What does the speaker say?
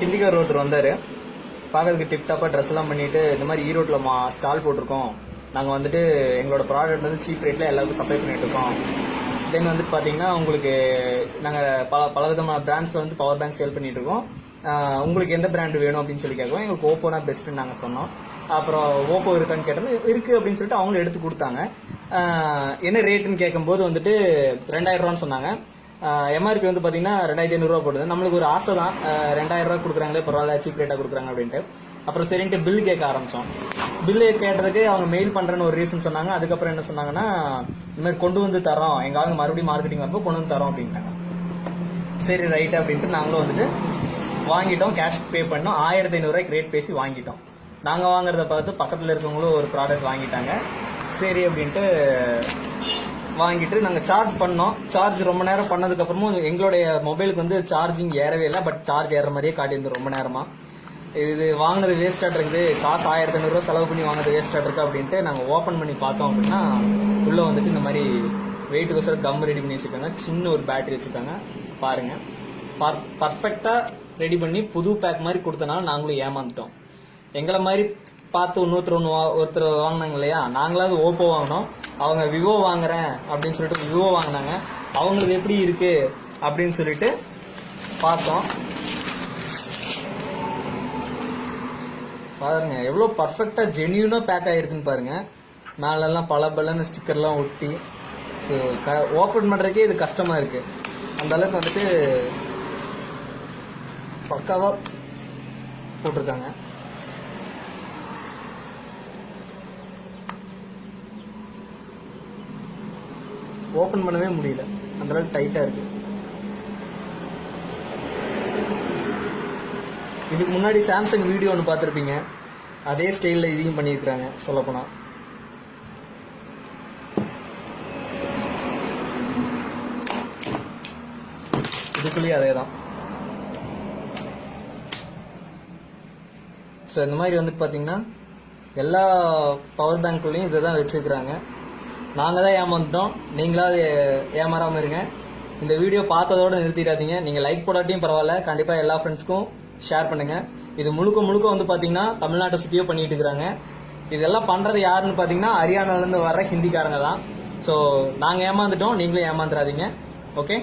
ஹிந்திக்கார் ஒருத்தர் வந்தார். பார்க்கறதுக்கு டிப்டாப்பாக ட்ரெஸ் எல்லாம் பண்ணிட்டு இந்த மாதிரி ஈரோட்டில் ஸ்டால் போட்டிருக்கோம், நாங்கள் வந்துட்டு எங்களோட ப்ராடக்ட் வந்து சீப் ரேட்டில் எல்லாருக்கும் சப்ளை பண்ணிட்டு இருக்கோம். தென் வந்துட்டு பார்த்தீங்கன்னா உங்களுக்கு நாங்கள் பல விதமான பிராண்ட்ஸில் வந்து பவர் பேங்க் சேல் பண்ணிட்டு இருக்கோம். உங்களுக்கு எந்த பிராண்ட் வேணும் அப்படின்னு சொல்லி கேட்குவோம். எங்களுக்கு ஓப்போனா பெஸ்ட்டுன்னு நாங்கள் சொன்னோம். அப்புறம் ஓப்போ இருக்கான்னு கேட்டோம். இருக்குது அப்படின்னு சொல்லிட்டு அவங்களும் எடுத்து கொடுத்தாங்க. என்ன ரேட்டுன்னு கேட்கும்போது வந்துட்டு 2000 ரூபான்னு சொன்னாங்க. எம்ஆர்பி வந்து பார்த்தீங்கன்னா 2500 ரூபா போடுது. நம்மளுக்கு ஒரு ஆசை தான், 2000 ரூபா கொடுக்குறாங்களே பரவாயில்ல, சீப் ரேட்டாக கொடுக்குறாங்க அப்படின்ட்டு. அப்புறம் சரின்ட்டு பில் கேட்க ஆரம்பித்தோம். பில்லு கேட்டதுக்கு அவங்க மெயில் பண்ணுறேன்னு ஒரு ரீசன் சொன்னாங்க. அதுக்கப்புறம் என்ன சொன்னாங்கன்னா, இந்த மாதிரி கொண்டு வந்து தரோம், எங்கள் ஆளுங்க மறுபடியும் மார்க்கெட்டிங் வரப்போ கொண்டு வந்து தரோம் அப்படின்ட்டாங்க. சரி ரைட்டு அப்படின்ட்டு நாங்களும் வந்துட்டு வாங்கிட்டோம். கேஷ் பே பண்ணோம். 1500 ரூபாய்க்கு ரேட் பேசி வாங்கிட்டோம். நாங்கள் வாங்குறத பார்த்து பக்கத்தில் இருக்கவங்களும் ஒரு ப்ராடக்ட் வாங்கிட்டாங்க. சரி அப்படின்ட்டு வாங்கிட்டு நாங்கள் சார்ஜ் பண்ணோம். சார்ஜ் ரொம்ப நேரம் பண்ணதுக்கப்புறமும் எங்களுடைய மொபைலுக்கு வந்து சார்ஜிங் ஏறவே இல்லை. பட் சார்ஜ் ஏற மாதிரியே காட்டியிருந்தோம் ரொம்ப நேரமா. இது வாங்கினது வேஸ்டாக இருக்குது, காசு 1500 ரூபா செலவு பண்ணி வாங்கினது வேஸ்டாக இருக்கு அப்படின்ட்டு நாங்கள் ஓப்பன் பண்ணி பார்த்தோம். அப்படின்னா உள்ளே வந்துட்டு இந்த மாதிரி வெயிட்டுக்கோசரம் கம் ரெடி பண்ணி வச்சுருக்காங்க. சின்ன ஒரு பேட்டரி வச்சுருக்காங்க. பாருங்க, பர்ஃபெக்டாக ரெடி பண்ணி புது பேக் மாதிரி கொடுத்தனால நாங்களும் ஏமாந்துட்டோம். எங்களை மாதிரி பார்த்து ஒருத்தர் வாங்கினாங்க இல்லையா, நாங்களாவது ஓப்போ வாங்கினோம். அவங்க விவோ வாங்குறேன் அப்படின்னு சொல்லிட்டு விவோ வாங்கினாங்க. அவங்களுக்கு எப்படி இருக்கு அப்படின்னு சொல்லிட்டு பார்த்தோம். பாருங்க எவ்வளோ பர்ஃபெக்டா ஜென்யூனா பேக் ஆயிருக்குன்னு பாருங்க. மேலெல்லாம் பல ஸ்டிக்கர்லாம் ஒட்டி ஓப்பன் பண்றதுக்கே இது கஷ்டமா இருக்கு. அந்த அளவுக்கு வந்துட்டு பக்காவா போட்டிருக்காங்க. ஓபன் பண்ணவே முடியல, அந்த அளவுக்கு டைட்டா இருக்கு. இதுக்கு முன்னாடி சாம்சங் வீடியோ ஒன்று பார்த்துருப்பீங்க, அதே ஸ்டைலில் இதையும் பண்ணியிருக்கிறாங்க. சொல்லப்போனா இதுக்குள்ளேயே அதே தான். ஸோ இந்த மாதிரி வந்து பார்த்தீங்கன்னா எல்லா பவர் பேங்க்லையும் இதை தான் வச்சுருக்கிறாங்க. நாங்கள் தான் ஏமாந்துட்டோம், நீங்களாவது ஏமாறாமல் இருங்க. இந்த வீடியோ பார்த்ததோடு நிறுத்திடாதீங்க. நீங்கள் லைக் போடாட்டியும் பரவாயில்ல, கண்டிப்பாக எல்லா ஃப்ரெண்ட்ஸ்க்கும் ஷேர் பண்ணுங்க. இது முழுக்க வந்து பார்த்தீங்கன்னா தமிழ்நாட்டை சுற்றியோ பண்ணிட்டு இருக்கிறாங்க. இதெல்லாம் பண்ணுறது யாருன்னு பார்த்தீங்கன்னா ஹரியானாலேருந்து வர்ற ஹிந்திக்காரங்க தான். ஸோ நாங்கள் ஏமாந்துட்டோம், நீங்களும் ஏமாந்துடாதீங்க. ஓகே.